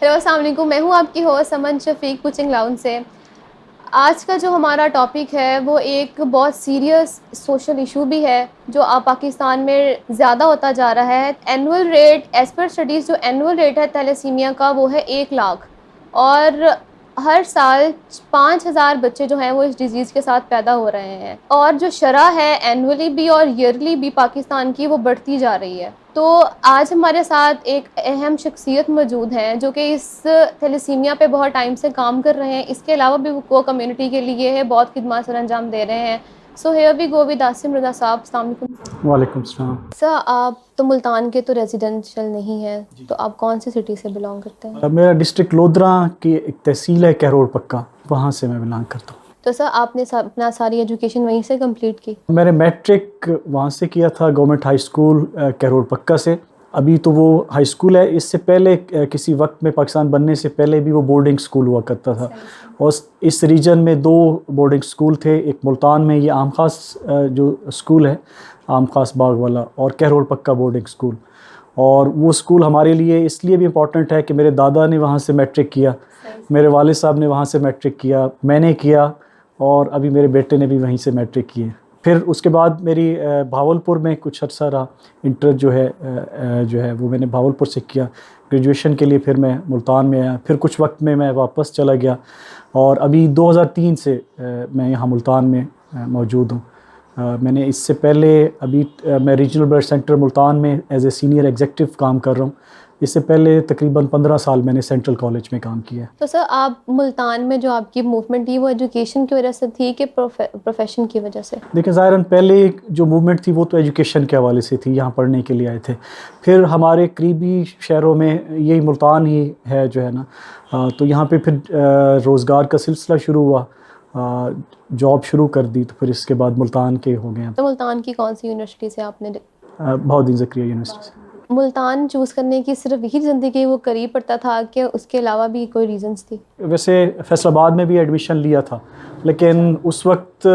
Hello अस्सलाम वालेकुम, मैं हूँ आपकी होस्ट समन शफीक कोचिंग लाउंज से। आज का जो हमारा टॉपिक है वो एक बहुत सीरियस सोशल इशू भी है जो अब पाकिस्तान में ज़्यादा होता जा रहा है। Annual rate as per studies जो एनुअल रेट है थैलेसीमिया का वो है 1 लाख, और हर साल 5,000 बच्चे जो हैं वो इस डिज़ीज़ के साथ पैदा हो रहे हैं, और जो शरह है एनुअली भी और ईयरली भी पाकिस्तान की वो बढ़ती जा रही है। तो आज हमारे साथ एक अहम शख्सियत मौजूद है जो कि इस थैलेसीमिया पे बहुत टाइम से काम कर रहे हैं। इसके अलावा भी वो कम्युनिटी के लिए है बहुत खिदमत सर अंजाम दे रहे हैं। So here we go with Asim Raza साहब। अस्सलाम वालेकुम। वालेकुम सलाम। सर, आप तो मुल्तान के तो रेजिडेंशियल नहीं है, तो आप कौन सी सिटी से बिलोंग करते हैं? मेरा डिस्ट्रिक्ट लोधरा की एक तहसील है कहरोड़ पक्का, वहाँ से मैं बिलोंग करता हूँ। तो सर आपने अपना सारी एजुकेशन वहीं से कंप्लीट की? मैंने मैट्रिक वहाँ से किया था, गवर्नमेंट हाई स्कूल कहरोड़ पक्का से। अभी तो वो हाई स्कूल है, इससे पहले किसी वक्त में पाकिस्तान बनने से पहले भी वो बोर्डिंग स्कूल हुआ करता था। और इस रीजन में 2 बोर्डिंग स्कूल थे, एक मुल्तान में ये आम खास जो स्कूल है आम खास बाग वाला, और कहरोड़ पक्का बोर्डिंग स्कूल। और वो स्कूल हमारे लिए इसलिए भी इम्पॉर्टेंट है कि मेरे दादा ने वहाँ से मैट्रिक किया, मेरे वालिद साहब ने वहाँ से मैट्रिक किया, मैंने किया, और अभी मेरे बेटे ने भी वहीं से मैट्रिक किए। फिर उसके बाद मेरी भावलपुर में कुछ अर्सा रहा, इंटर जो है वो मैंने भावलपुर से किया। ग्रेजुएशन के लिए फिर मैं मुल्तान में आया, फिर कुछ वक्त में मैं वापस चला गया, और अभी 2003 से मैं यहाँ मुल्तान में मौजूद हूँ। मैंने इससे पहले मैं रीजनल ब्लड सेंटर मुल्तान में एज ए सीनियर एग्जीक्यूटिव काम कर रहा हूँ। इससे पहले तकरीबन 15 साल मैंने सेंट्रल कॉलेज में काम किया। तो सर आप मुल्तान में जो आपकी मूवमेंट थी वो एजुकेशन की वजह से थी कि प्रोफेशन की वजह से? देखिए ज़ाहिरन पहले जो मूवमेंट थी वो तो एजुकेशन के हवाले से थी, यहाँ पढ़ने के लिए आए थे। फिर हमारे करीबी शहरों में यही मुल्तान ही है जो है ना, तो यहाँ पे फिर रोज़गार का सिलसिला शुरू हुआ, जॉब शुरू कर दी, तो फिर इसके बाद मुल्तान के हो गए। तो मुल्तान की कौन सी यूनिवर्सिटी से आपने? बहाउद्दीन ज़करिया यूनिवर्सिटी से। मुल्तान चूज़ करने की सिर्फ यही ज़िंदगी वो करीब पड़ता था कि उसके अलावा भी कोई रीजंस थी? वैसे फैसलाबाद में भी एडमिशन लिया था, लेकिन उस वक्त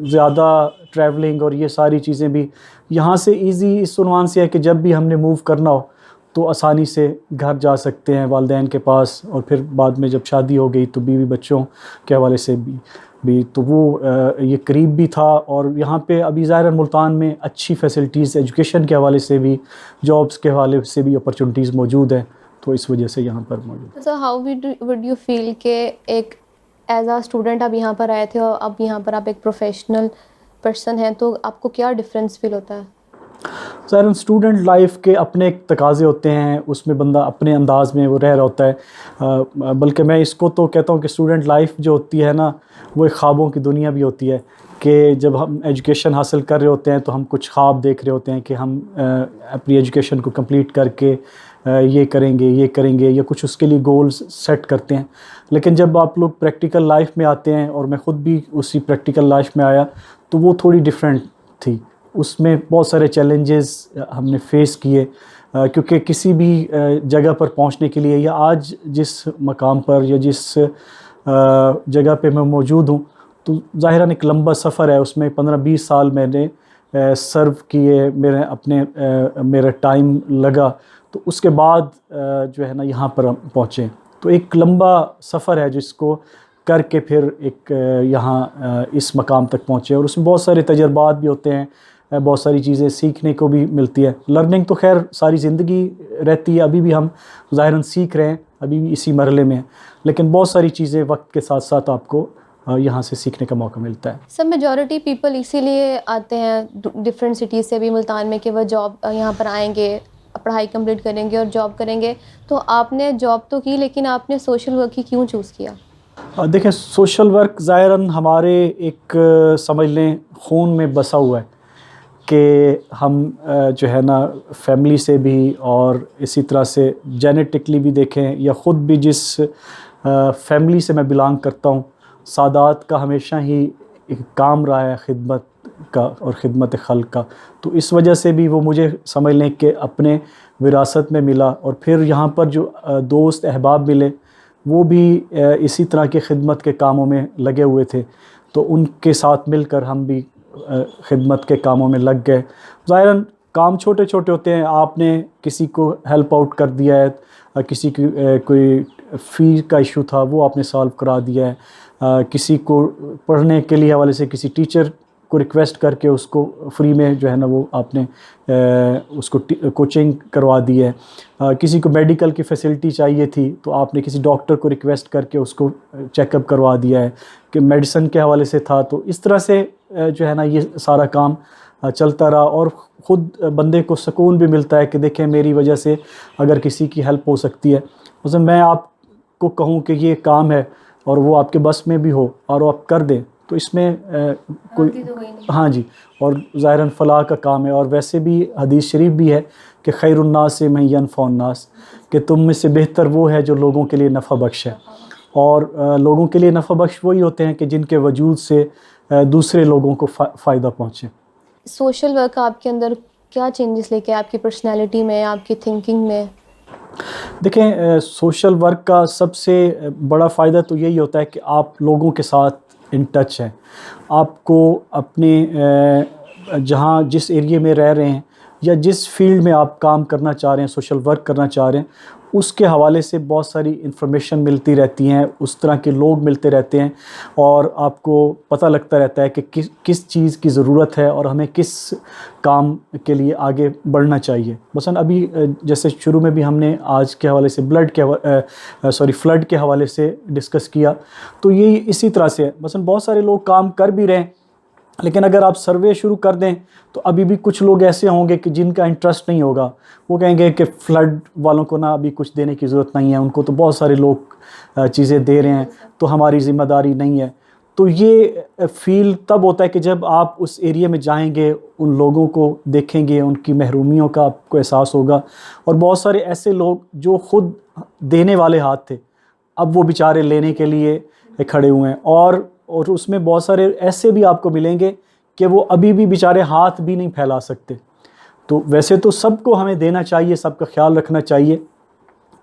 ज़्यादा ट्रैवलिंग और ये सारी चीज़ें भी यहाँ से इजी इस उन्वान से है कि जब भी हमने मूव करना हो तो आसानी से घर जा सकते हैं वालिदैन के पास, और फिर बाद में जब शादी हो गई तो बीवी बच्चों के हवाले से भी तो वो ये करीब भी था। और यहाँ पे अभी ज़ाहिर मुल्तान में अच्छी फैसिलिटीज़ एजुकेशन के हवाले से भी, जॉब्स के हवाले से भी अपॉर्चुनिटीज़ मौजूद हैं, तो इस वजह से यहाँ पर मौजूद। So how would you feel के एक एज आ स्टूडेंट आप यहाँ पर आए थे और अब यहाँ पर आप एक प्रोफेशनल पर्सन हैं, तो आपको क्या डिफरेंस फील होता है? ज़ाहिर स्टूडेंट लाइफ के अपने एक तकाज़े होते हैं, उसमें बंदा अपने अंदाज़ में वो रह रहा होता है। बल्कि मैं इसको तो कहता हूँ कि स्टूडेंट लाइफ जो होती है ना, वो एक ख्वाबों की दुनिया भी होती है, कि जब हम एजुकेशन हासिल कर रहे होते हैं तो हम कुछ ख्वाब देख रहे होते हैं कि हम अपनी एजुकेशन को कंप्लीट करके ये करेंगे या कुछ उसके लिए गोल्स सेट करते हैं। लेकिन जब आप लोग प्रैक्टिकल लाइफ में आते हैं, और मैं ख़ुद भी उसी प्रैक्टिकल लाइफ में आया, तो वो थोड़ी डिफरेंट थी। उसमें बहुत सारे चैलेंजेस हमने फेस किए, क्योंकि किसी भी जगह पर पहुंचने के लिए, या आज जिस मकाम पर या जिस जगह पे मैं मौजूद हूं, तो ज़ाहिरन एक लंबा सफ़र है, उसमें 15-20 साल मैंने सर्व किए, मेरा टाइम लगा, तो उसके बाद जो है ना यहाँ पर हम पहुँचे। तो एक लंबा सफ़र है जिसको करके फिर एक यहाँ इस मकाम तक पहुँचे, और उसमें बहुत सारे तजर्बात भी होते हैं, बहुत सारी चीज़ें सीखने को भी मिलती है। लर्निंग तो खैर सारी ज़िंदगी रहती है, अभी भी हम ज़ाहिरन सीख रहे हैं, अभी भी इसी मरहले में हैं, लेकिन बहुत सारी चीज़ें वक्त के साथ साथ आपको यहाँ से सीखने का मौका मिलता है। सब मेजॉरिटी पीपल इसीलिए आते हैं डिफरेंट सिटीज़ से भी मुल्तान में कि वह जॉब यहाँ पर आएंगे, पढ़ाई कंप्लीट करेंगे और जॉब करेंगे। तो आपने जॉब तो की, लेकिन आपने सोशल वर्क ही क्यों चूज़ किया? देखें, सोशल वर्क ज़ाहिरन हमारे एक समझ लें खून में बसा हुआ है, कि हम जो है ना फैमिली से भी, और इसी तरह से जेनेटिकली भी देखें, या ख़ुद भी जिस फैमिली से मैं बिलोंग करता हूँ, सादात का हमेशा ही एक काम रहा है खिदमत का और ख़िदमत खल्क़ का। तो इस वजह से भी वो मुझे समझ लें कि अपने विरासत में मिला, और फिर यहाँ पर जो दोस्त अहबाब मिले वो भी इसी तरह के ख़िदमत के कामों में लगे हुए थे, तो उनके साथ मिलकर हम भी ख़िदमत के कामों में लग गए। ज़ाहिरन काम छोटे छोटे होते हैं, आपने किसी को हेल्प आउट कर दिया है, किसी की कोई फ़ी का इशू था वो आपने सॉल्व करा दिया है, किसी को पढ़ने के लिए हवाले से किसी टीचर को रिक्वेस्ट करके उसको फ्री में जो है ना वो आपने उसको कोचिंग करवा दी है, किसी को मेडिकल की फैसिलिटी चाहिए थी तो आपने किसी डॉक्टर को रिक्वेस्ट करके उसको चेकअप करवा दिया है, कि मेडिसिन के हवाले से था। तो इस तरह से जो है ना ये सारा काम चलता रहा, और ख़ुद बंदे को सुकून भी मिलता है कि देखें मेरी वजह से अगर किसी की हेल्प हो सकती है। मतलब मैं आपको कहूँ कि ये काम है और वो आपके बस में भी हो और वो आप कर दें तो इसमें कोई हाँ जी, और ज़ाहिरन फ़लाह का काम है। और वैसे भी हदीस शरीफ भी है कि खैरुन्नास से मैं यनफ़उन्नास, कि तुम में से बेहतर वो है जो लोगों के लिए नफ़ा बख्श है, और लोगों के लिए नफ़ा बख्श वही होते हैं कि जिनके वजूद से दूसरे लोगों को फ़ायदा पहुँचे। सोशल वर्क आपके अंदर क्या चेंजेस लेके आपकी पर्सनैलिटी में, आपकी थिंकिंग में? देखें, सोशल वर्क का सबसे बड़ा फ़ायदा तो यही होता है कि आप लोगों के साथ इन टच हैं। आपको अपने जहाँ जिस एरिया में रह रहे हैं या जिस फील्ड में आप काम करना चाह रहे हैं, सोशल वर्क करना चाह रहे हैं, उसके हवाले से बहुत सारी इन्फॉर्मेशन मिलती रहती हैं, उस तरह के लोग मिलते रहते हैं, और आपको पता लगता रहता है कि किस चीज़ की ज़रूरत है और हमें किस काम के लिए आगे बढ़ना चाहिए। मसलन अभी जैसे शुरू में भी हमने आज के हवाले से फ्लड के हवाले से डिस्कस किया, तो ये इसी तरह से है। मसलन बहुत सारे लोग काम कर भी रहे हैं, लेकिन अगर आप सर्वे शुरू कर दें तो अभी भी कुछ लोग ऐसे होंगे कि जिनका इंटरेस्ट नहीं होगा, वो कहेंगे कि फ़्लड वालों को ना अभी कुछ देने की ज़रूरत नहीं है, उनको तो बहुत सारे लोग चीज़ें दे रहे हैं, तो हमारी ज़िम्मेदारी नहीं है। तो ये फ़ील तब होता है कि जब आप उस एरिया में जाएंगे, उन लोगों को देखेंगे, उनकी महरूमियों का आपको एहसास होगा। और बहुत सारे ऐसे लोग जो ख़ुद देने वाले हाथ थे, अब वो बेचारे लेने के लिए खड़े हुए हैं, और उसमें बहुत सारे ऐसे भी आपको मिलेंगे कि वो अभी भी बेचारे हाथ भी नहीं फैला सकते। तो वैसे तो सबको हमें देना चाहिए, सबका ख्याल रखना चाहिए,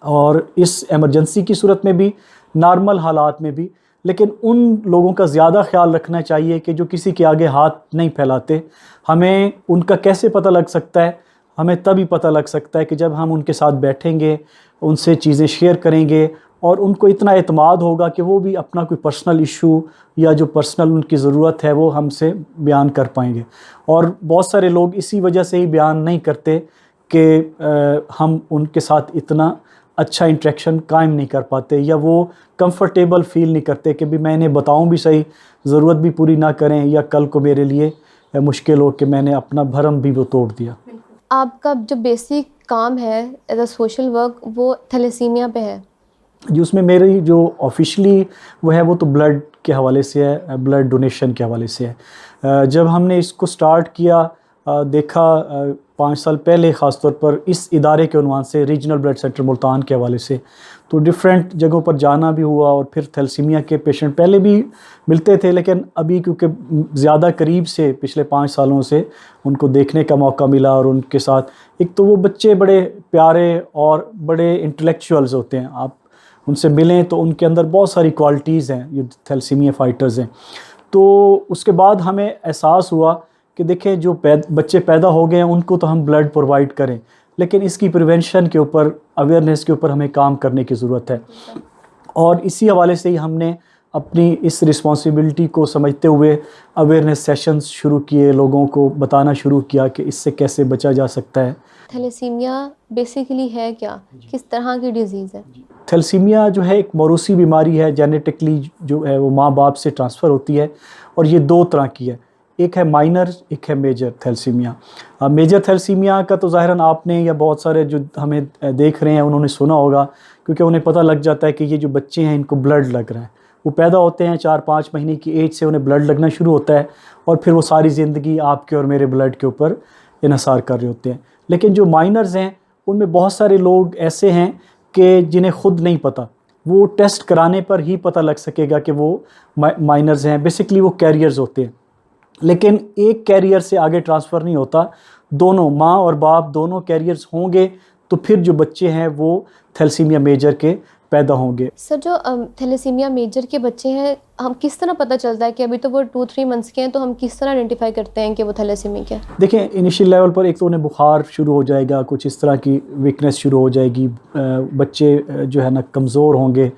और इस एमरजेंसी की सूरत में भी, नॉर्मल हालात में भी, लेकिन उन लोगों का ज़्यादा ख्याल रखना चाहिए कि जो किसी के आगे हाथ नहीं फैलाते। हमें उनका कैसे पता लग सकता है? हमें तभी पता लग सकता है कि जब हम उनके साथ बैठेंगे, उनसे चीज़ें शेयर करेंगे, और उनको इतना एतमाद होगा कि वो भी अपना कोई पर्सनल इशू या जो पर्सनल उनकी ज़रूरत है वो हमसे बयान कर पाएंगे। और बहुत सारे लोग इसी वजह से ही बयान नहीं करते कि हम उनके साथ इतना अच्छा इंटरेक्शन कायम नहीं कर पाते, या वो कंफर्टेबल फ़ील नहीं करते कि भी मैं इन्हें बताऊं भी सही, ज़रूरत भी पूरी ना करें, या कल को मेरे लिए मुश्किल हो कि मैंने अपना भरम भी वो तोड़ दिया। आपका जो बेसिक काम है एज अ सोशल वर्क वो थैलेसीमिया पे है जी, उसमें मेरी जो ऑफिशियली वो है वो तो ब्लड के हवाले से है, ब्लड डोनेशन के हवाले से है। जब हमने इसको स्टार्ट किया, देखा 5 साल पहले ख़ास तौर पर इस इदारे के उन्वान से, रीजनल ब्लड सेंटर मुल्तान के हवाले से, तो डिफरेंट जगहों पर जाना भी हुआ, और फिर थैलेसीमिया के पेशेंट पहले भी मिलते थे, लेकिन अभी क्योंकि ज़्यादा करीब से पिछले 5 सालों से उनको देखने का मौका मिला, और उनके साथ एक तो वो बच्चे बड़े प्यारे और बड़े इंटेलेक्चुअल्स होते हैं, आप उनसे मिलें तो उनके अंदर बहुत सारी क्वालिटीज़ हैं, ये थैलेसीमिया फ़ाइटर्स हैं। तो उसके बाद हमें एहसास हुआ कि देखें जो बच्चे पैदा हो गए हैं उनको तो हम ब्लड प्रोवाइड करें, लेकिन इसकी प्रिवेंशन के ऊपर, अवेयरनेस के ऊपर हमें काम करने की ज़रूरत है। और इसी हवाले से ही हमने अपनी इस रिस्पॉन्सिबिलिटी को समझते हुए अवेयरनेस सेशंस शुरू किए, लोगों को बताना शुरू किया कि इससे कैसे बचा जा सकता है। थैलेसीमिया बेसिकली है क्या, किस तरह की डिजीज़ है? थैलेसीमिया जो है एक मौरूसी बीमारी है, जेनेटिकली जो है वो माँ बाप से ट्रांसफ़र होती है, और ये 2 तरह की है, एक है माइनर, एक है मेजर थैलेसीमिया। मेजर थैलेसीमिया का तो ज़ाहिरन आपने या बहुत सारे जो हमें देख रहे हैं उन्होंने सुना होगा, क्योंकि उन्हें पता लग जाता है कि ये जो बच्चे हैं इनको ब्लड लग रहा है। वो पैदा होते हैं 4-5 महीने की एज से उन्हें ब्लड लगना शुरू होता है, और फिर वो सारी ज़िंदगी आपके और मेरे ब्लड के ऊपर इन्हसार कर रहे होते हैं। लेकिन जो माइनर्स हैं उनमें बहुत सारे लोग ऐसे हैं कि जिन्हें ख़ुद नहीं पता, वो टेस्ट कराने पर ही पता लग सकेगा कि वो माइनर्स हैं। बेसिकली वो कैरियर्स होते हैं, लेकिन एक कैरियर से आगे ट्रांसफ़र नहीं होता, दोनों माँ और बाप दोनों कैरियर्स होंगे तो फिर जो बच्चे हैं वो थैलेसीमिया मेजर के पैदा होंगे। सर जो थैलेसीमिया मेजर के बच्चे हैं, हम किस तरह पता चलता है कि अभी तो वो 2-3 मंथ्स के हैं, तो हम किस तरह आइडेंटिफाई करते हैं कि वो थैलेसीमिक है? देखें, इनिशियल लेवल पर एक तो उन्हें बुखार शुरू हो जाएगा, कुछ इस तरह की वीकनेस शुरू हो जाएगी, बच्चे जो है ना कमज़ोर होंगे,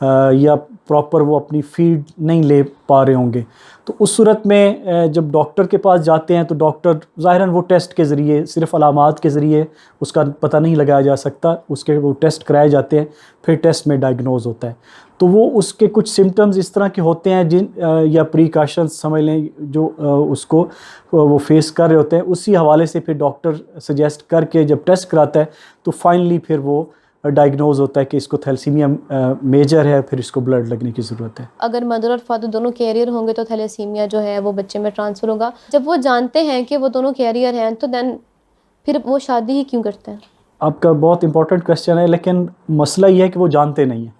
या प्रॉपर वो अपनी फीड नहीं ले पा रहे होंगे। तो उस सूरत में जब डॉक्टर के पास जाते हैं तो डॉक्टर ज़ाहिरन वो टेस्ट के ज़रिए, सिर्फ अलामात के ज़रिए उसका पता नहीं लगाया जा सकता, उसके वो टेस्ट कराए जाते हैं, फिर टेस्ट में डायग्नोज होता है। तो वो उसके कुछ सिम्टम्स इस तरह के होते हैं जिन या प्रिकॉशंस समझ लें जो उसको वो फेस कर रहे होते हैं, उसी हवाले से फिर डॉक्टर सजेस्ट करके जब टेस्ट कराता है तो फाइनली फिर वो डायग्नोज होता है कि इसको थैलेसीमिया मेजर है, फिर इसको ब्लड लगने की ज़रूरत है। अगर मदर और फादर दोनों कैरियर होंगे तो थैलेसीमिया जो है वो बच्चे में ट्रांसफ़र होगा। जब वो जानते हैं कि वो दोनों कैरियर हैं तो देन फिर वो शादी ही क्यों करते हैं? आपका बहुत इंपॉर्टेंट क्वेश्चन है, लेकिन मसला ये है कि वो जानते नहीं हैं,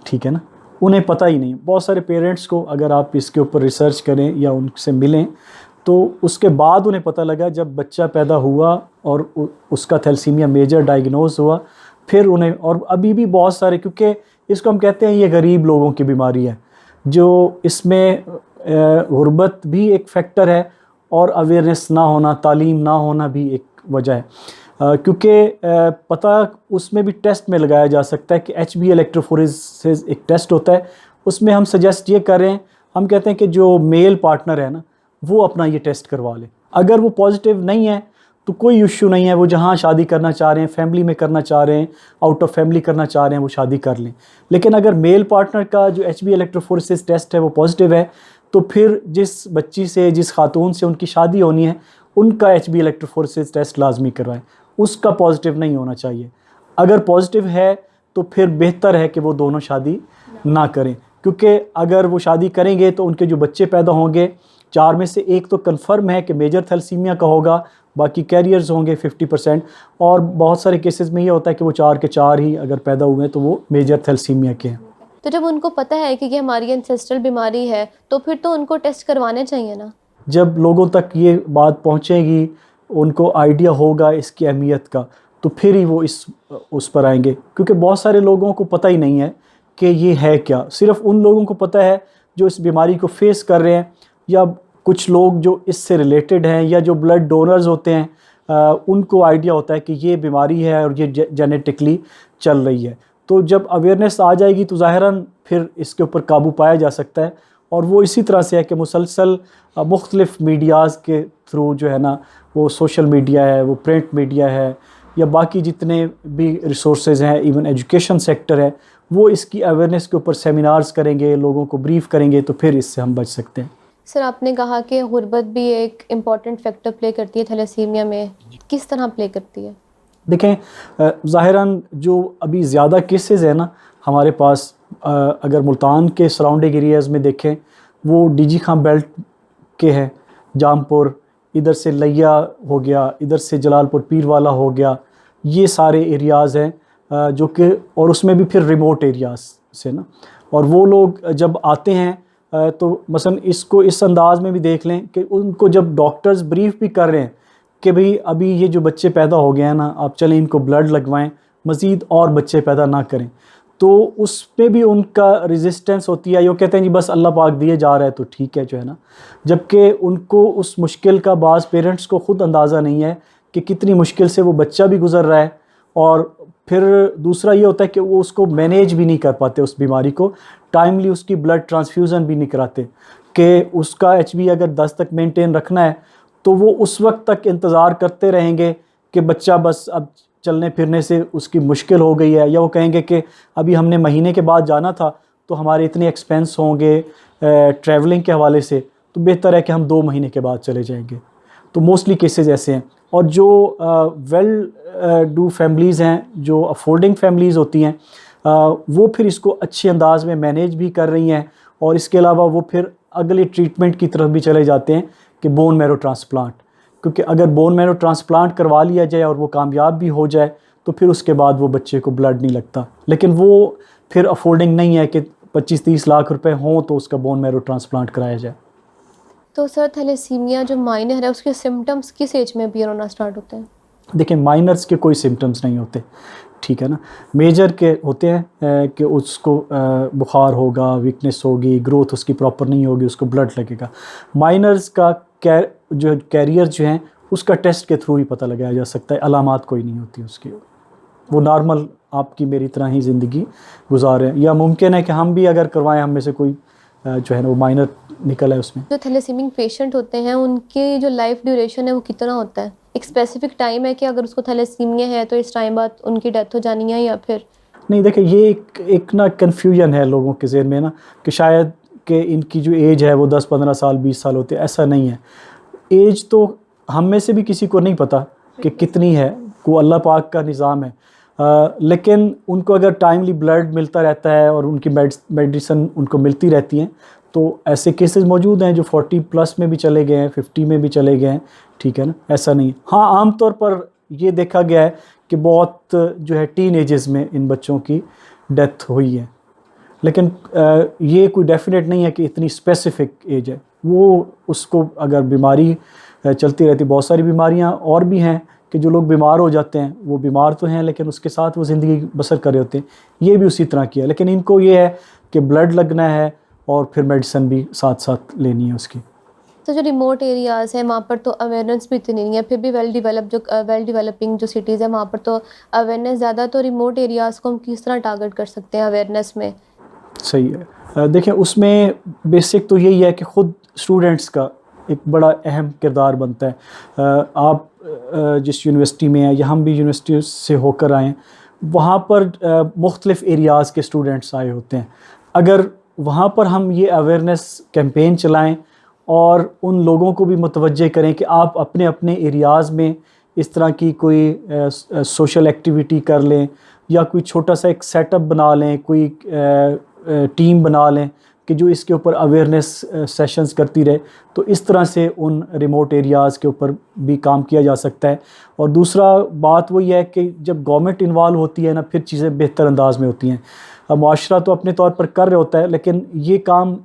ठीक है ना, उन्हें पता ही नहीं। बहुत सारे पेरेंट्स को अगर आप इसके ऊपर रिसर्च करें या उनसे मिलें तो उसके बाद उन्हें पता लगा जब बच्चा पैदा हुआ और उसका थैलेसीमिया मेजर डायग्नोज हुआ, फिर उन्हें, और अभी भी बहुत सारे, क्योंकि इसको हम कहते हैं ये गरीब लोगों की बीमारी है, जो इसमें गुर्बत भी एक फैक्टर है और अवेयरनेस ना होना, तालीम ना होना भी एक वजह है। क्योंकि पता उसमें भी टेस्ट में लगाया जा सकता है कि HB इलेक्ट्रोफोरेसिस एक टेस्ट होता है, उसमें हम सजेस्ट ये कर रहे हैं, हम कहते हैं कि जो मेल पार्टनर है ना वो अपना ये टेस्ट करवा ले। अगर वो पॉजिटिव नहीं है तो कोई इशू नहीं है, वो जहाँ शादी करना चाह रहे हैं, फैमिली में करना चाह रहे हैं, आउट ऑफ फैमिली करना चाह रहे हैं, वो शादी कर लें। लेकिन अगर मेल पार्टनर का जो HB इलेक्ट्रोफोरेसिस टेस्ट है वो पॉजिटिव है तो फिर जिस बच्ची से, जिस खातून से उनकी शादी होनी है, उनका HB इलेक्ट्रोफोरेसिस टेस्ट लाजमी करवाएं, उसका पॉजिटिव नहीं होना चाहिए। अगर पॉजिटिव है तो फिर बेहतर है कि वो दोनों शादी ना करें, क्योंकि अगर वो शादी करेंगे तो उनके जो बच्चे पैदा होंगे 4 में से 1 तो कंफर्म है कि मेजर थैलेसीमिया का होगा, बाकी कैरियर्स होंगे 50%, और बहुत सारे केसेस में ये होता है कि वो 4 के 4 ही अगर पैदा हुए हैं तो वो मेजर थैलेसीमिया के हैं। तो जब उनको पता है कि ये हमारी एंसेस्ट्रल बीमारी है तो फिर तो उनको टेस्ट करवाने चाहिए ना? जब लोगों तक ये बात पहुंचेगी, उनको आइडिया होगा इसकी अहमियत का, तो फिर ही वो उस पर आएंगे, क्योंकि बहुत सारे लोगों को पता ही नहीं है कि ये है क्या। सिर्फ उन लोगों को पता है जो इस बीमारी को फेस कर रहे हैं, या कुछ लोग जो इससे रिलेटेड हैं, या जो ब्लड डोनर्स होते हैं उनको आइडिया होता है कि ये बीमारी है और ये जेनेटिकली चल रही है। तो जब अवेयरनेस आ जाएगी तो ज़ाहिरन फिर इसके ऊपर काबू पाया जा सकता है। और वो इसी तरह से है कि मुसलसल मुख्तलिफ़ मीडियाज़ के थ्रू जो है ना, वो सोशल मीडिया है, वो प्रिंट मीडिया है, या बाकी जितने भी रिसोर्सेज हैं, इवन एजुकेशन सेक्टर है, वो इसकी अवेयरनेस के ऊपर सेमिनार्स करेंगे, लोगों को ब्रीफ करेंगे, तो फिर इससे हम बच सकते हैं। सर आपने कहा कि गुर्बत भी एक इम्पॉर्टेंट फैक्टर प्ले करती है थैलेसीमिया में, किस तरह प्ले करती है? देखें, ज़ाहिरन जो अभी ज़्यादा केसेस हैं ना हमारे पास, अगर मुल्तान के सराउंडिंग एरियाज़ में देखें, वो डीजी खां बेल्ट के हैं, जामपुर, इधर से लिया हो गया, इधर से जलालपुर पीरवाला हो गया, ये सारे एरियाज़ हैं जो कि, और उसमें भी फिर रिमोट एरियाज़ से ना, और वो लोग जब आते हैं तो मसलन इसको इस अंदाज़ में भी देख लें कि उनको जब डॉक्टर्स ब्रीफ भी कर रहे हैं कि भाई अभी ये जो बच्चे पैदा हो गए हैं ना, आप चलें इनको ब्लड लगवाएं, मज़ीद और बच्चे पैदा ना करें, तो उस पर भी उनका रेजिस्टेंस होती है। ये कहते हैं जी बस अल्लाह पाक दिए जा रहा है तो ठीक है जो है ना, जबकि उनको उस मुश्किल का बाज़ पेरेंट्स को ख़ुद अंदाज़ा नहीं है कि कितनी मुश्किल से वो बच्चा भी गुज़र रहा है, और फिर दूसरा ये होता है कि वो उसको मैनेज भी नहीं कर पाते, उस बीमारी को टाइमली उसकी ब्लड ट्रांसफ्यूज़न भी नहीं कराते कि उसका HB अगर 10 तक मेंटेन रखना है तो वो उस वक्त तक इंतज़ार करते रहेंगे कि बच्चा बस अब चलने फिरने से उसकी मुश्किल हो गई है, या वो कहेंगे कि अभी हमने महीने के बाद जाना था तो हमारे इतने एक्सपेंस होंगे ट्रैवलिंग के हवाले से, तो बेहतर है कि हम 2 महीने के बाद चले जाएंगे। तो मोस्टली केसेस ऐसे हैं। और जो वेल डू फैमिलीज़ हैं, जो अफोर्डिंग फैमिलीज़ होती हैं, वो फिर इसको अच्छे अंदाज में मैनेज भी कर रही हैं, और इसके अलावा वो फिर अगले ट्रीटमेंट की तरफ भी चले जाते हैं कि बोन मैरो ट्रांसप्लांट, क्योंकि अगर बोन मैरो ट्रांसप्लांट करवा लिया जाए और वो कामयाब भी हो जाए तो फिर उसके बाद वो बच्चे को ब्लड नहीं लगता। लेकिन वो फिर अफोर्डिंग नहीं है कि 25-30 लाख रुपए हों तो उसका बोन मैरो ट्रांसप्लांट कराया जाए। तो सर थैलेसीमिया जो माइनर है उसके सिम्टम्स किस एज में अपीयर होना स्टार्ट होते हैं? देखिए, माइनर्स के कोई सिम्टम्स नहीं होते, ठीक है ना। मेजर के होते हैं कि उसको बुखार होगा, वीकनेस होगी, ग्रोथ उसकी प्रॉपर नहीं होगी, उसको ब्लड लगेगा। माइनर्स का जो कैरियर जो हैं उसका टेस्ट के थ्रू ही पता लगाया जा सकता है, अलामात कोई नहीं होती उसकी, वो नॉर्मल आपकी मेरी तरह ही ज़िंदगी गुजारें, या मुमकिन है कि हम भी अगर करवाएं, हम में से कोई जो है ना वो माइनर निकल है उसमें। जो थैलेसीमिक पेशेंट होते हैं उनकी जो लाइफ ड्यूरेशन है वो कितना होता है? एक स्पेसिफिक टाइम है कि अगर उसको थैलेसीमिया है तो इस टाइम बाद उनकी डेथ हो जानी है, या फिर? नहीं, देखिए ये एक ना कन्फ्यूजन है लोगों के ज़हन में ना, कि शायद कि इनकी जो एज है वो 10-15 साल 20 साल होती है। ऐसा नहीं है। एज तो हम में से भी किसी को नहीं पता कि कितनी है, वो अल्लाह पाक का निज़ाम है। लेकिन उनको अगर टाइमली ब्लड मिलता रहता है और उनकी मेडिसिन उनको मिलती रहती हैं, तो ऐसे केसेस मौजूद हैं जो 40 प्लस में भी चले गए हैं, 50 में भी चले गए हैं, ठीक है ना। ऐसा नहीं। हाँ, आम तौर पर ये देखा गया है कि बहुत जो है टीन एजेस में इन बच्चों की डेथ हुई है, लेकिन ये कोई डेफिनेट नहीं है कि इतनी स्पेसिफिक एज है। वो उसको अगर बीमारी चलती रहती, बहुत सारी बीमारियां और भी हैं कि जो लोग बीमार हो जाते हैं, वो बीमार तो हैं लेकिन उसके साथ वो ज़िंदगी बसर कर रहे होते हैं। ये भी उसी तरह की है, लेकिन इनको ये है कि ब्लड लगना है और फिर मेडिसिन भी साथ साथ लेनी है उसकी। तो जो रिमोट एरियाज़ हैं वहाँ पर तो अवेयरनेस भी इतनी नहीं है, फिर भी वेल डेवलपिंग जो सिटीज़ हैं वहाँ पर तो अवेयरनेस ज़्यादा। तो रिमोट एरियाज़ को हम किस तरह टारगेट कर सकते हैं अवेयरनेस में? सही है। देखिए उसमें बेसिक तो यही है कि ख़ुद स्टूडेंट्स का एक बड़ा अहम किरदार बनता है। आप जिस यूनिवर्सिटी में हैं, या हम भी यूनिवर्सिटी से होकर आए हैं, वहाँ पर मुख्तलिफ़ एरियाज़ के स्टूडेंट्स आए होते हैं। अगर वहाँ पर हम ये अवेयरनेस कैंपेन चलाएं और उन लोगों को भी मुतवज्जे करें कि आप अपने अपने एरियाज़ में इस तरह की कोई सोशल एक्टिविटी कर लें, या कोई छोटा सा एक सेटअप बना लें, कोई टीम बना लें कि जो इसके ऊपर अवेयरनेस सेशंस करती रहे, तो इस तरह से उन रिमोट एरियाज़ के ऊपर भी काम किया जा सकता है। और दूसरा बात वही है कि जब गवर्नमेंट इन्वॉल्व होती है ना, फिर चीज़ें बेहतर अंदाज में होती हैं। मुआशरा तो अपने तौर पर कर रहे होता है, लेकिन ये काम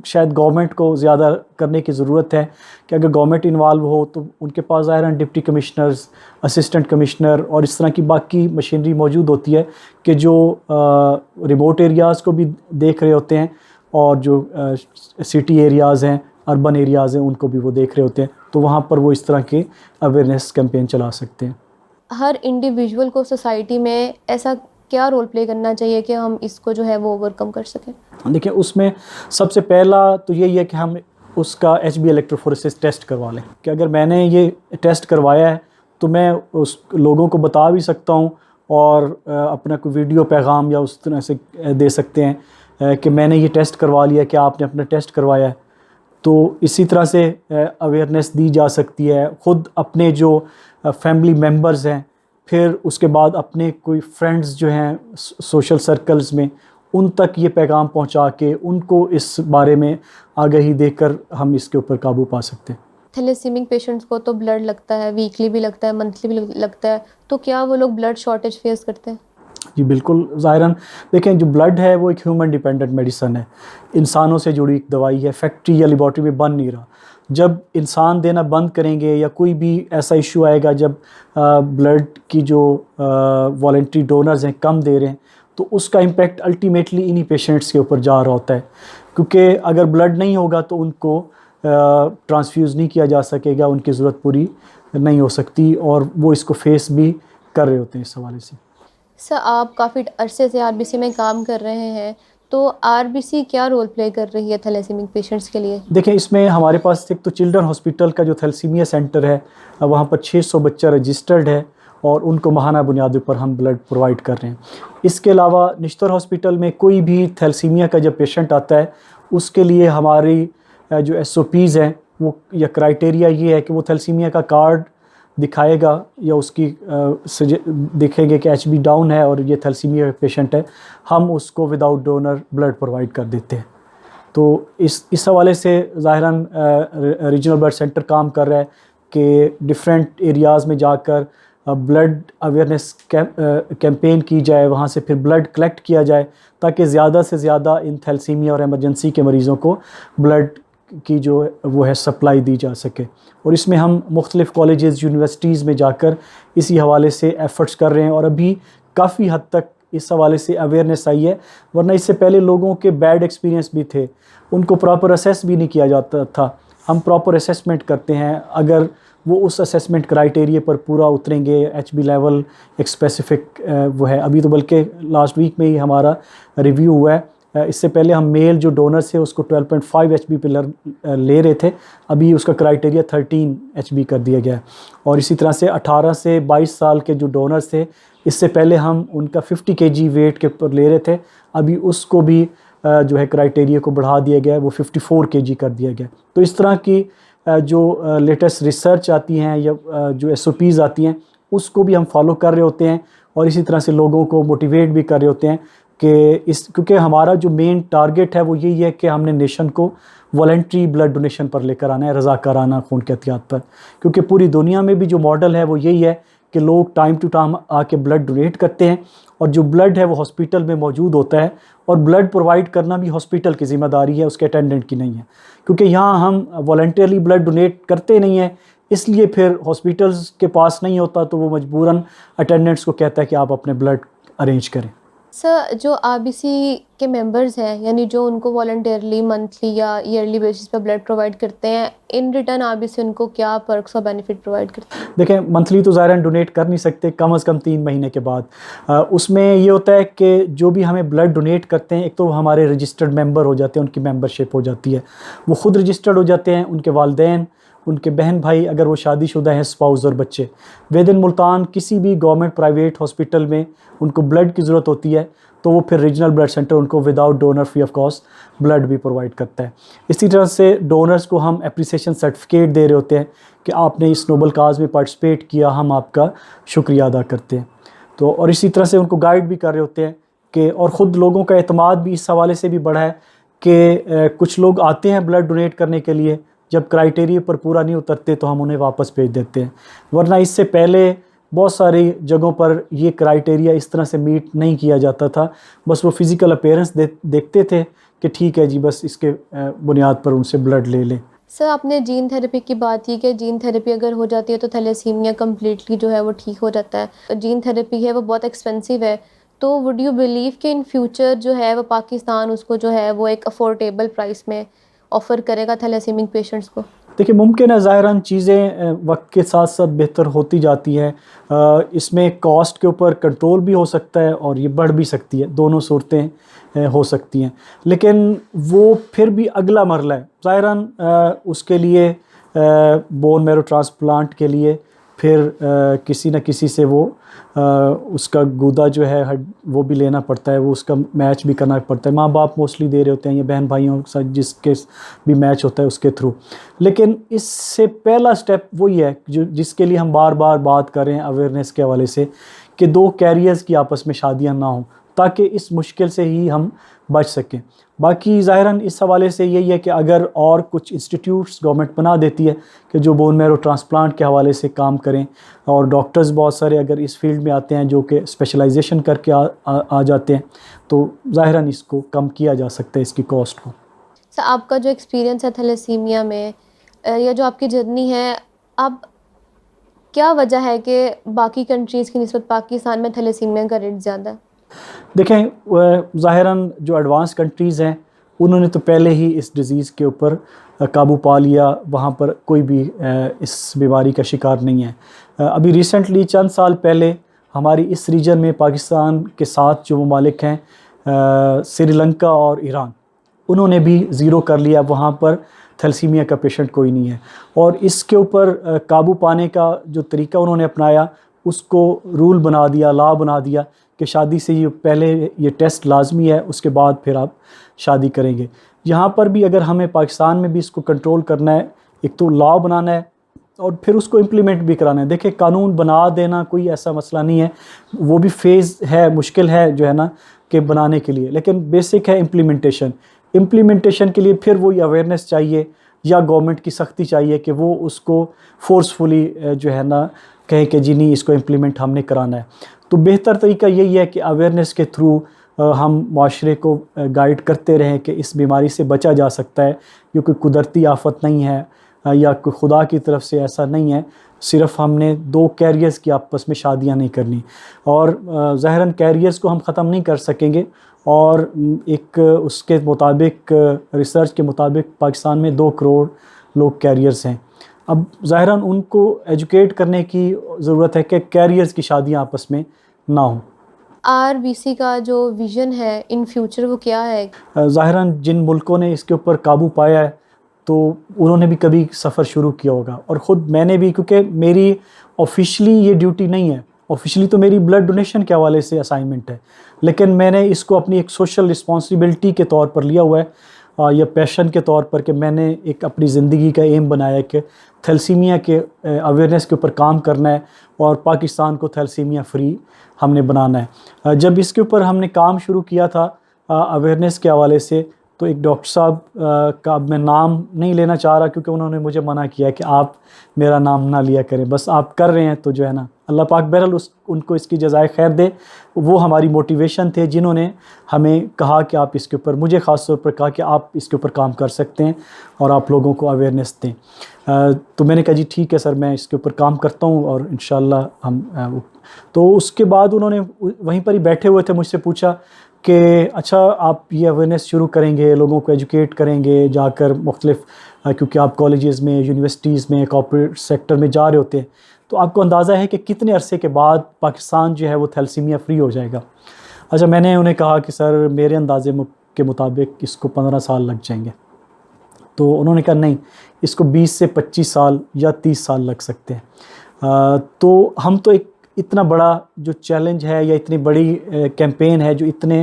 शायद गवर्नमेंट को ज़्यादा करने की ज़रूरत है कि अगर गवर्नमेंट इन्वॉल्व हो तो उनके पास ज़ाहिर डिप्टी कमिश्नर्स, असिस्टेंट कमिश्नर और इस तरह की बाकी मशीनरी मौजूद होती है कि जो रिमोट एरियाज़ को भी देख रहे होते हैं, और जो सिटी एरियाज़ हैं, अर्बन एरियाज़ हैं, उनको भी वो देख रहे होते हैं। तो वहाँ पर वो इस तरह के अवेयरनेस कैंपेन चला सकते हैं। हर इंडिविजुअल को सोसाइटी में ऐसा क्या रोल प्ले करना चाहिए कि हम इसको जो है वो ओवरकम कर सकें? देखिए उसमें सबसे पहला तो यही है कि हम उसका HB इलेक्ट्रोफोरेसिस टेस्ट करवा लें, कि अगर मैंने ये टेस्ट करवाया है तो मैं उस लोगों को बता भी सकता हूँ, और अपना कोई वीडियो पैगाम या उस तरह से दे सकते हैं कि मैंने ये टेस्ट करवा लिया, कि आपने अपना टेस्ट करवाया है। तो इसी तरह से अवेयरनेस दी जा सकती है। ख़ुद अपने जो फैमिली मेम्बर्स हैं, फिर उसके बाद अपने कोई फ्रेंड्स जो हैं सोशल सर्कल्स में, उन तक ये पैगाम पहुंचा के उनको इस बारे में आगाही देकर हम इसके ऊपर काबू पा सकते हैं। थैलेसीमिक पेशेंट्स को तो ब्लड लगता है, वीकली भी लगता है, मंथली भी लगता है, तो क्या वो लोग ब्लड शॉर्टेज फेस करते हैं? जी बिल्कुल, ज़ाहिरन देखें जो ब्लड है वो एक ह्यूमन डिपेंडेंट मेडिसन है, इंसानों से जुड़ी एक दवाई है, फैक्ट्री या लेबॉर्ट्री में बन नहीं रहा। जब इंसान देना बंद करेंगे, या कोई भी ऐसा इशू आएगा जब ब्लड की जो वॉलंटरी डोनर्स हैं कम दे रहे हैं, तो उसका इम्पेक्ट अल्टीमेटली इन्हीं पेशेंट्स के ऊपर जा रहा होता है। क्योंकि अगर ब्लड नहीं होगा तो उनको ट्रांसफ्यूज़ नहीं किया जा सकेगा, उनकी ज़रूरत पूरी नहीं हो सकती, और वो इसको फेस भी कर रहे होते हैं इस हवाले से। सर, आप काफ़ी अरसे से RBC में काम कर रहे हैं, तो RBC क्या रोल प्ले कर रही है थैलेसीमिक पेशेंट्स के लिए? देखें इसमें हमारे पास एक तो चिल्ड्रन हॉस्पिटल का जो थैलेसीमिया सेंटर है, वहाँ पर 600 बच्चा रजिस्टर्ड है, और उनको माहाना बुनियादी पर हम ब्लड प्रोवाइड कर रहे हैं। इसके अलावा निश्तर हॉस्पिटल में कोई भी थैलेसीमिया का जब पेशेंट आता है, उसके लिए हमारी जो SOPs हैं वो, या क्राइटेरिया ये है कि वो थैलेसीमिया का कार्ड दिखाएगा, या उसकी देखेंगे कि HB डाउन है और ये थैलेसीमिया पेशेंट है, हम उसको विदाउट डोनर ब्लड प्रोवाइड कर देते हैं। तो इस हवाले से ज़ाहिरन रीजनल ब्लड सेंटर काम कर रहा है कि डिफरेंट एरियाज़ में जाकर ब्लड अवेयरनेस कैंपेन की जाए, वहाँ से फिर ब्लड कलेक्ट किया जाए, ताकि ज़्यादा से ज़्यादा इन थैलेसीमिया और एमरजेंसी के मरीज़ों को ब्लड की जो वो है सप्लाई दी जा सके। और इसमें हम मुख्तलिफ़ कॉलेजेस, यूनिवर्सिटीज़ में जाकर इसी हवाले से एफ़र्ट्स कर रहे हैं, और अभी काफ़ी हद तक इस हवाले से अवेयरनेस आई है, वरना इससे पहले लोगों के बैड एक्सपीरियंस भी थे, उनको प्रॉपर असेस भी नहीं किया जाता था। हम प्रॉपर असेसमेंट करते हैं, अगर वो उस असेसमेंट क्राइटेरिया पर पूरा उतरेंगे, HB लेवल एक स्पेसिफिक वो है। अभी तो बल्कि लास्ट वीक में ही हमारा रिव्यू हुआ है, इससे पहले हम मेल जो डोनर्स थे उसको 12.5 HB पे ले रहे थे, अभी उसका क्राइटेरिया 13 HB कर दिया गया है। और इसी तरह से 18 से 22 साल के जो डोनर्स थे, इससे पहले हम उनका 50 kg वेट के ऊपर ले रहे थे, अभी उसको भी जो है क्राइटेरिया को बढ़ा दिया गया है, वो 54 kg कर दिया गया। तो इस तरह की जो लेटेस्ट रिसर्च आती हैं या जो SOPs आती हैं, उसको भी हम फॉलो कर रहे होते हैं, और इसी तरह से लोगों को मोटिवेट भी कर रहे होते हैं कि क्योंकि हमारा जो मेन टारगेट है वो यही है कि हमने नेशन को वॉलंटरी ब्लड डोनेशन पर लेकर आना है, रज़ाकाराना खून के एहतियात पर। क्योंकि पूरी दुनिया में भी जो मॉडल है वो यही है कि लोग टाइम टू टाइम आके ब्लड डोनेट करते हैं, और जो ब्लड है वो हॉस्पिटल में मौजूद होता है, और ब्लड प्रोवाइड करना भी हॉस्पिटल की ज़िम्मेदारी है, उसके अटेंडेंट की नहीं है। क्योंकि यहाँ हम वॉलंटरीली ब्लड डोनेट करते नहीं हैं, इसलिए फिर हॉस्पिटल्स के पास नहीं होता, तो वो मजबूरन अटेंडेंट्स को कहता है कि आप अपने ब्लड अरेंज करें। सर, जो RBC के मेंबर्स हैं, यानी जो उनको वॉलंटियरली मंथली या ईयरली बेसिस पर ब्लड प्रोवाइड करते हैं, इन रिटर्न RBC उनको क्या पर्क्स और बेनिफिट प्रोवाइड करते हैं? देखें, मंथली तो ज़ाहिर डोनेट कर नहीं सकते, कम से कम 3 महीने के बाद। उसमें ये होता है कि जो भी हमें ब्लड डोनेट करते हैं, एक तो हमारे रजिस्टर्ड मेंबर हो जाते हैं, उनकी मेंबरशिप हो जाती है, वो ख़ुद रजिस्टर्ड हो जाते हैं, उनके वालिदैन, उनके बहन भाई अगर वो शादीशुदा हैं, स्पाउस और बच्चे। विदिन मुल्तान किसी भी गवर्नमेंट प्राइवेट हॉस्पिटल में उनको ब्लड की ज़रूरत होती है, तो वो फिर रीजनल ब्लड सेंटर उनको without donor free of cost blood भी प्रोवाइड करता है। इसी तरह से डोनर्स को हम एप्रिसिएशन सर्टिफिकेट दे रहे होते हैं कि आपने इस नोबल काज में पार्टिसिपेट किया, हम आपका शुक्रिया अदा करते हैं। तो और इसी तरह से उनको गाइड भी कर रहे होते हैं कि, और ख़ुद लोगों का एतमाद भी इस हवाले से भी बढ़ा है कि कुछ लोग आते हैं ब्लड डोनेट करने के लिए, जब क्राइटेरिया पर पूरा नहीं उतरते तो हम उन्हें वापस भेज देते हैं। वरना इससे पहले बहुत सारी जगहों पर ये क्राइटेरिया इस तरह से मीट नहीं किया जाता था, बस वो फ़िज़िकल अपीयरेंस देखते थे कि ठीक है जी, बस इसके बुनियाद पर उनसे ब्लड ले लें। सर, आपने जीन थेरेपी की बात की कि जीन थेरेपी अगर हो जाती है तो थैलेसीमिया कम्प्लीटली जो है वो ठीक हो जाता है। जीन थेरेपी है वो बहुत एक्सपेंसिव है, तो वुड यू बिलीव कि इन फ्यूचर जो है वो पाकिस्तान उसको जो है वो एक अफोर्डेबल प्राइस में ऑफ़र करेगा थैलेसीमिक पेशेंट्स को? देखिए, मुमकिन है, ज़ाहिरन चीज़ें वक्त के साथ साथ बेहतर होती जाती हैं। इसमें कॉस्ट के ऊपर कंट्रोल भी हो सकता है और ये बढ़ भी सकती है, दोनों सूरतें हो सकती हैं। लेकिन वो फिर भी अगला मरला है, ज़ाहिरन उसके लिए बोन मैरो ट्रांसप्लांट के लिए फिर किसी न किसी से वो उसका गुदा जो है वो भी लेना पड़ता है, वो उसका मैच भी करना पड़ता है। माँ बाप मोस्टली दे रहे होते हैं, या बहन भाइयों के साथ जिसके भी मैच होता है उसके थ्रू। लेकिन इससे पहला स्टेप वही है जो जिसके लिए हम बार बार बात कर रहे हैं अवेयरनेस के हवाले से, कि 2 कैरियर्स की आपस में शादियाँ ना हों, ताकि इस मुश्किल से ही हम बच सकें। बाकी ज़ाहिरन इस हवाले से यही है कि अगर और कुछ इंस्टीट्यूट्स गवर्नमेंट बना देती है कि जो बोन मैरो ट्रांसप्लांट के हवाले से काम करें, और डॉक्टर्स बहुत सारे अगर इस फील्ड में आते हैं जो कि स्पेशलाइजेशन करके आ जाते हैं, तो ज़ाहिरन इसको कम किया जा सकता है, इसकी कॉस्ट को। सर, आपका जो एक्सपीरियंस है थैलेसीमिया में, या जो आपकी जर्नी है, अब क्या वजह है कि बाकी कंट्रीज़ की निस्बत पाकिस्तान में थैलेसीमिया का रेट ज़्यादा है? देखें, ज़ाहिरन जो एडवांस कंट्रीज़ हैं उन्होंने तो पहले ही इस डिज़ीज़ के ऊपर काबू पा लिया, वहाँ पर कोई भी इस बीमारी का शिकार नहीं है। अभी रिसेंटली चंद साल पहले हमारी इस रीजन में पाकिस्तान के साथ जो ममालिक हैं, श्रीलंका और ईरान, उन्होंने भी ज़ीरो कर लिया, वहाँ पर थैलेसीमिया का पेशेंट कोई नहीं है। और इसके ऊपर काबू पाने का जो तरीका उन्होंने अपनाया, उसको रूल बना दिया, लॉ बना दिया कि शादी से ये पहले ये टेस्ट लाजमी है, उसके बाद फिर आप शादी करेंगे। यहाँ पर भी अगर हमें पाकिस्तान में भी इसको कंट्रोल करना है, एक तो लॉ बनाना है और फिर उसको इम्प्लीमेंट भी कराना है। देखिए, कानून बना देना कोई ऐसा मसला नहीं है, वो भी फेज़ है, मुश्किल है जो है ना कि बनाने के लिए, लेकिन बेसिक है इम्प्लीमेंटेशन के लिए फिर वही अवेयरनेस चाहिए, या गवर्नमेंट की सख्ती चाहिए कि वो उसको फोर्सफुली जो है ना कहें कि जी नहीं, इसको इम्प्लीमेंट हमने कराना है। तो बेहतर तरीका यही है कि अवेयरनेस के थ्रू हम माशरे को गाइड करते रहें कि इस बीमारी से बचा जा सकता है, ये कोई कुदरती आफत नहीं है, या कोई खुदा की तरफ से ऐसा नहीं है। सिर्फ हमने दो कैरियर्स की आपस में शादियां नहीं करनी, और ज़ाहिरन कैरियर्स को हम ख़त्म नहीं कर सकेंगे। और एक उसके मुताबिक, रिसर्च के मुताबिक पाकिस्तान में 2 करोड़ लोग कैरियर्स हैं। अब ज़ाहिरन उनको एजुकेट करने की ज़रूरत है कि कैरियर्स की शादियां आपस में ना हों। आरबीसी का जो विज़न है इन फ्यूचर वो क्या है? ज़ाहिरन जिन मुल्कों ने इसके ऊपर काबू पाया है तो उन्होंने भी कभी सफ़र शुरू किया होगा, और ख़ुद मैंने भी, क्योंकि मेरी ऑफिशियली ये ड्यूटी नहीं है, ऑफिशियली तो मेरी ब्लड डोनेशन के हवाले से असाइनमेंट है, लेकिन मैंने इसको अपनी एक सोशल रिस्पॉन्सिबिलिटी के तौर पर लिया हुआ है, या पैशन के तौर पर, कि मैंने एक अपनी ज़िंदगी का एम बनाया है कि थैलेसीमिया के अवेयरनेस के ऊपर काम करना है और पाकिस्तान को थैलेसीमिया फ्री हमने बनाना है। जब इसके ऊपर हमने काम शुरू किया था अवेयरनेस के हवाले से, तो एक डॉक्टर साहब का अब मैं नाम नहीं लेना चाह रहा, क्योंकि उन्होंने मुझे मना किया कि आप मेरा नाम ना लिया करें, बस आप कर रहे हैं तो जो है ना, अल्लाह पाक बहरहाल उनको इसकी जज़ाए खैर दे। वो हमारी मोटिवेशन थे जिन्होंने हमें कहा कि आप इसके ऊपर, मुझे ख़ास तौर पर कहा कि आप इसके ऊपर काम कर सकते हैं और आप लोगों को अवेयरनेस दें। तो मैंने कहा जी ठीक है सर, मैं इसके ऊपर काम करता हूँ और इंशाल्लाह हम तो उसके बाद उन्होंने वहीं पर ही बैठे हुए थे, मुझसे पूछा कि अच्छा आप ये अवेयरनेस शुरू करेंगे, लोगों को एजुकेट करेंगे जाकर मुख्तलिफ, क्योंकि आप कॉलेजेस में, यूनिवर्सिटीज़ में, कॉर्पोरेट सेक्टर में जा रहे होते हैं, तो आपको अंदाज़ा है कि कितने अरसे के बाद पाकिस्तान जो है वो थैलेसीमिया फ्री हो जाएगा। अच्छा, मैंने उन्हें कहा कि सर मेरे अंदाजे के मुताबिक इसको 15 साल लग जाएंगे। तो उन्होंने कहा नहीं, इसको 20 से 25 साल या 30 साल लग सकते हैं। तो हम तो एक इतना बड़ा जो चैलेंज है या इतनी बड़ी कैंपेन है जो इतने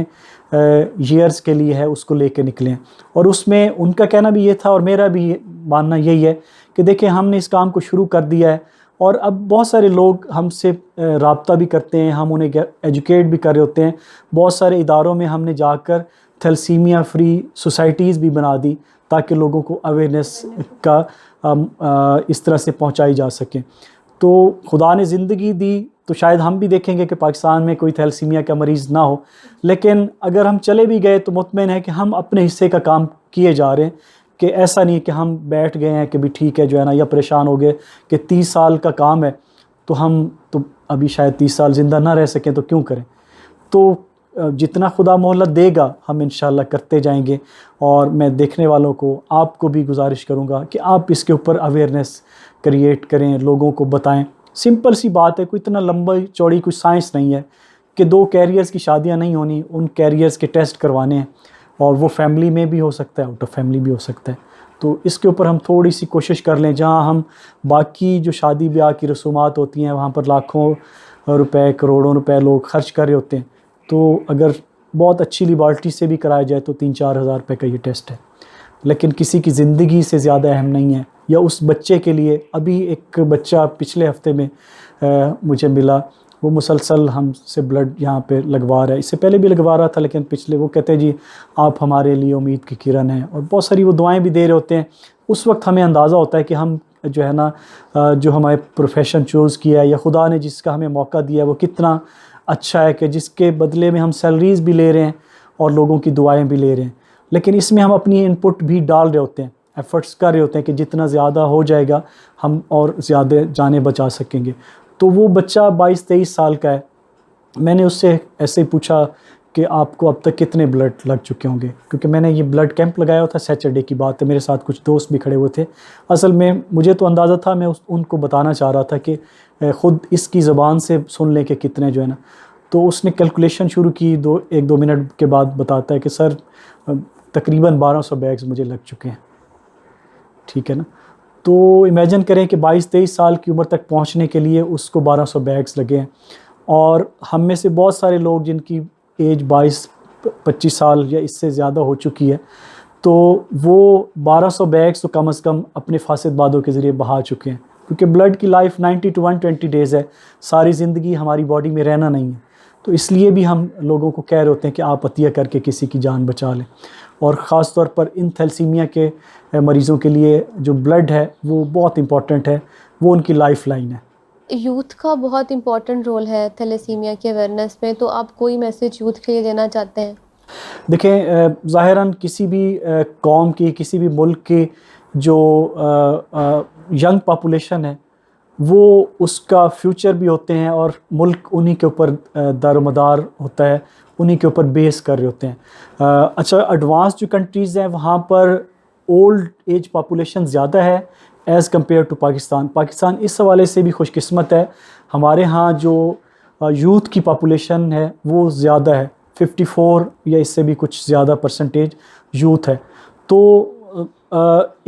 ईयर्स के लिए है, उसको लेके निकले हैं। और उसमें उनका कहना भी ये था और मेरा भी मानना यही है कि देखिए हमने इस काम को शुरू कर दिया है और अब बहुत सारे लोग हमसे राब्ता भी करते हैं, हम उन्हें एजुकेट भी कर रहे होते हैं। बहुत सारे इदारों में हमने जाकर थैलेसीमिया फ्री सोसाइटीज़ भी बना दी ताकि लोगों को अवेयरनेस का इस तरह से पहुंचाई जा सके। तो खुदा ने ज़िंदगी दी तो शायद हम भी देखेंगे कि पाकिस्तान में कोई थैलेसीमिया का मरीज़ ना हो, लेकिन अगर हम चले भी गए तो मुतमईन है कि हम अपने हिस्से का काम किए जा रहे हैं, कि ऐसा नहीं कि हम बैठ गए हैं कि भी ठीक है जो है ना, या परेशान हो गए कि 30 साल का काम है तो हम तो अभी शायद 30 साल ज़िंदा ना रह सकें तो क्यों करें। तो जितना खुदा मोहलत देगा हम इंशाल्लाह करते जाएंगे। और मैं देखने वालों को, आपको भी गुजारिश करूँगा कि आप इसके ऊपर अवेयरनेस क्रिएट करें, लोगों को बताएं। सिंपल सी बात है, कोई इतना लंबी चौड़ी कोई साइंस नहीं है कि 2 कैरियर्स की शादियां नहीं होनी, उन कैरियर्स के टेस्ट करवाने हैं, और वो फैमिली में भी हो सकता है, आउट ऑफ फैमिली भी हो सकता है। तो इसके ऊपर हम थोड़ी सी कोशिश कर लें। जहां हम बाकी जो शादी ब्याह की रसूमात होती हैं वहाँ पर लाखों रुपए, करोड़ों रुपए लोग खर्च कर रहे होते हैं, तो अगर बहुत अच्छी लिबर्टी से भी कराया जाए तो 3-4 हज़ार रुपये का ये टेस्ट है, लेकिन किसी की ज़िंदगी से ज़्यादा अहम नहीं है। या उस बच्चे के लिए, अभी एक बच्चा पिछले हफ्ते में मुझे मिला, वो मुसलसल हमसे ब्लड यहाँ पे लगवा रहा है, इससे पहले भी लगवा रहा था, लेकिन पिछले वो कहते हैं जी आप हमारे लिए उम्मीद की किरण हैं, और बहुत सारी वो दुआएं भी दे रहे होते हैं। उस वक्त हमें अंदाज़ा होता है कि हम जो है ना, जो हमारे प्रोफेशन चूज़ किया है या खुदा ने जिसका हमें मौका दिया है वो कितना अच्छा है, कि जिसके बदले में हम सैलरीज़ भी ले रहे हैं और लोगों की दुआएँ भी ले रहे हैं। लेकिन इसमें हम अपनी इनपुट भी डाल रहे होते हैं, एफ़र्ट्स कर रहे होते हैं कि जितना ज़्यादा हो जाएगा हम और ज़्यादा जानें बचा सकेंगे। तो वो बच्चा 22-23 साल का है। मैंने उससे ऐसे ही पूछा कि आपको अब तक कितने ब्लड लग चुके होंगे, क्योंकि मैंने ये ब्लड कैंप लगाया था, सैटरडे की बात है, मेरे साथ कुछ दोस्त भी खड़े हुए थे। असल में मुझे तो अंदाज़ा था, मैं उनको बताना चाह रहा था कि ख़ुद इसकी ज़बान से सुन लें कि कितने जो है ना। तो उसने कैलकुलेशन शुरू की, 1-2 मिनट के बाद बताता है कि सर तकरीबन 1200 बैग्स मुझे लग चुके हैं। ठीक है ना। तो इमेजिन करें कि 22-23 साल की उम्र तक पहुंचने के लिए उसको 1200 बैग्स लगे हैं, और हम में से बहुत सारे लोग जिनकी एज 22-25 साल या इससे ज़्यादा हो चुकी है, तो वो 1200 बैग्स तो कम से कम अपने फासिद बादों के ज़रिए बहा चुके हैं, क्योंकि ब्लड की लाइफ 90 to 120 डेज़ है, सारी ज़िंदगी हमारी बॉडी में रहना नहीं है। तो इसलिए भी हम लोगों को कह रहे होते हैं कि आप अतिया करके किसी की जान बचा लें। और ख़ास तौर पर इन थैलेसीमिया के मरीज़ों के लिए जो ब्लड है वो बहुत इम्पॉर्टेंट है, वो उनकी लाइफ लाइन है। यूथ का बहुत इम्पोर्टेंट रोल है थैलेसीमिया के अवेयरनेस में, तो आप कोई मैसेज यूथ के लिए देना चाहते हैं? देखें, ज़ाहिरन किसी भी कौम की, किसी भी मुल्क की जो यंग पॉपुलेशन है वो उसका फ्यूचर भी होते हैं और मुल्क उन्हीं के ऊपर दारोमदार होता है, उन्हीं के ऊपर बेस कर रहे होते हैं। अच्छा, एडवांस जो कंट्रीज़ हैं वहाँ पर ओल्ड एज पॉपुलेशन ज़्यादा है as compare to Pakistan. Pakistan इस हवाले से भी खुशकिस्मत है, हमारे यहाँ जो यूथ की पॉपुलेशन है वो ज़्यादा है, 54 या इससे भी कुछ ज़्यादा परसेंटेज यूथ है। तो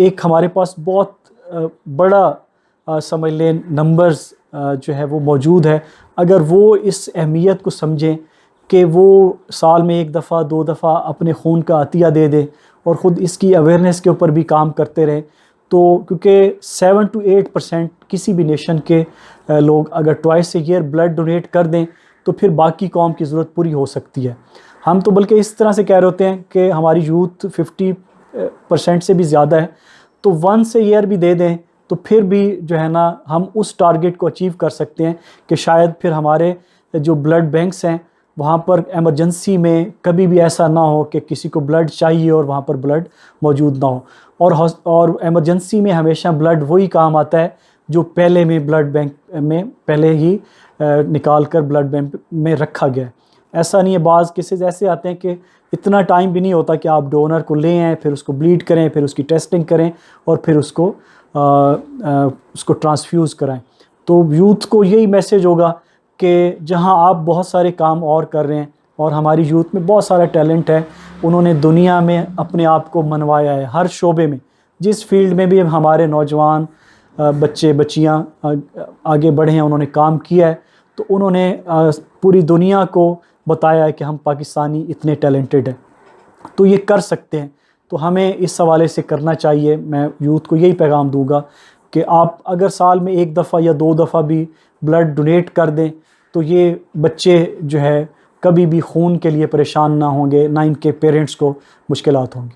एक हमारे पास बहुत बड़ा समझ लें नंबर्स जो है वो मौजूद है। अगर वो इस अहमियत को समझें कि वो साल में एक दफ़ा 2 दफ़ा अपने खून का अतिया दे दें और ख़ुद इसकी अवेयरनेस के ऊपर भी काम करते रहें, तो क्योंकि 7 to 8% किसी भी नेशन के लोग अगर twice a year blood donate कर दें तो फिर बाकी कौम की ज़रूरत पूरी हो सकती है। हम तो बल्कि इस तरह से कह रहे होते हैं कि हमारी यूथ 50% से भी ज़्यादा है, तो 1 ईयर भी दे दें तो फिर भी जो है ना हम उस टारगेट को अचीव कर सकते हैं कि शायद फिर हमारे जो ब्लड बैंक्स हैं वहाँ पर एमरजेंसी में कभी भी ऐसा ना हो कि किसी को ब्लड चाहिए और वहाँ पर ब्लड मौजूद ना हो। और एमरजेंसी में हमेशा ब्लड वही काम आता है जो पहले में ब्लड बैंक में पहले ही निकाल कर ब्लड बैंक में रखा गया है। ऐसा नहीं है, बाज़ केसेस ऐसे आते हैं कि इतना टाइम भी नहीं होता कि आप डोनर को ले आएँ, फिर उसको ब्लीड करें, फिर उसकी टेस्टिंग करें और फिर उसको ट्रांसफ्यूज़ कराएं। तो यूथ को यही मैसेज होगा कि जहां आप बहुत सारे काम और कर रहे हैं और हमारी यूथ में बहुत सारा टैलेंट है, उन्होंने दुनिया में अपने आप को मनवाया है हर शोबे में, जिस फील्ड में भी हमारे नौजवान बच्चे बच्चियां आगे बढ़े हैं, उन्होंने काम किया है, तो उन्होंने पूरी दुनिया को बताया है कि हम पाकिस्तानी इतने टैलेंटेड हैं, तो ये कर सकते हैं। तो हमें इस हवाले से करना चाहिए। मैं यूथ को यही पैगाम दूंगा कि आप अगर साल में 1 दफ़ा या 2 दफ़ा भी ब्लड डोनेट कर दें तो ये बच्चे जो है कभी भी खून के लिए परेशान ना होंगे, ना इनके पेरेंट्स को मुश्किलात होंगी।